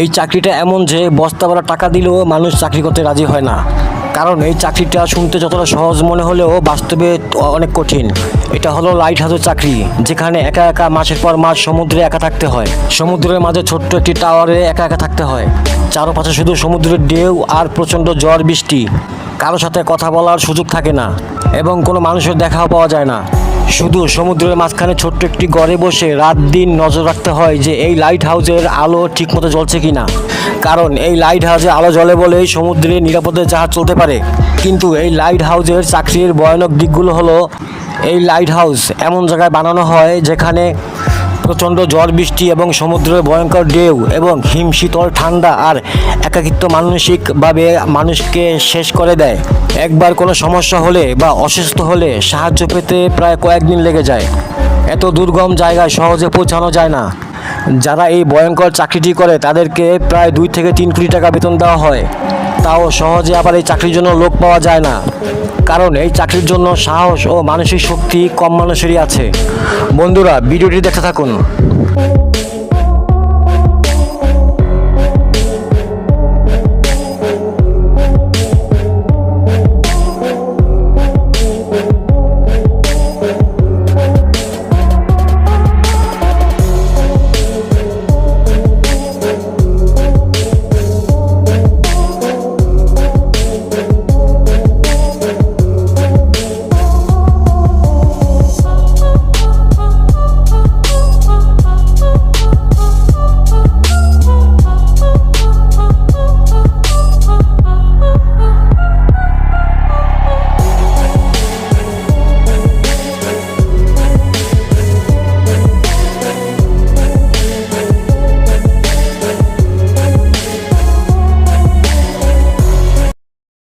এই চাকরিটা এমন যে বস্তা ভরা টাকা দিলেও মানুষ চাকরি করতে রাজি হয় না, কারণ এই চাকরিটা শুনতে যতটা সহজ মনে হলেও বাস্তবে অনেক কঠিন। এটা হলো লাইট হাউসের চাকরি, যেখানে একা একা মাসের পর মাস সমুদ্রে একা থাকতে হয়। সমুদ্রের মাঝে ছোট্ট একটি টাওয়ারে একা একা থাকতে হয়। চারপাশে শুধু সমুদ্রের ঢেউ আর প্রচণ্ড ঝড় বৃষ্টি। কারোর সাথে কথা বলার সুযোগ থাকে না এবং কোনো মানুষের দেখাও পাওয়া যায় না। শুধু সমুদ্রের মাঝখানে ছোট্ট একটি ঘরে বসে রাত দিন নজর রাখতে হয় যে এই লাইট হাউসের আলো ঠিকমতো জ্বলছে কিনা, কারণ এই লাইট হাউসে আলো জ্বলে বলেই সমুদ্রে নিরাপদে জাহাজ চলতে পারে। কিন্তু এই লাইট হাউসের চাকরির ভয়ানক দিকগুলো হলো, এই লাইট হাউস এমন জায়গায় বানানো হয় যেখানে প্রচণ্ড ঝড় বৃষ্টি এবং সমুদ্রের ভয়ঙ্কর ঢেউ এবং হিমশীতল ঠান্ডা আর একাকিত্ব মানসিকভাবে মানুষকে শেষ করে দেয়। একবার কোনো সমস্যা হলে বা অসুস্থ হলে সাহায্য পেতে প্রায় কয়েকদিন লেগে যায়। এত দুর্গম জায়গায় সহজে পৌঁছানো যায় না। যারা এই ভয়ঙ্কর চাকরিটি করে তাদেরকে প্রায় 2 থেকে 3 কোটি টাকা বেতন দেওয়া হয়। তাও সহজে আবার এই চাকরির জন্য লোক পাওয়া যায় না, কারণ এই চাকরির জন্য সাহস ও মানসিক শক্তি কম মানুষেরই আছে। বন্ধুরা, ভিডিওটি দেখতে থাকুন।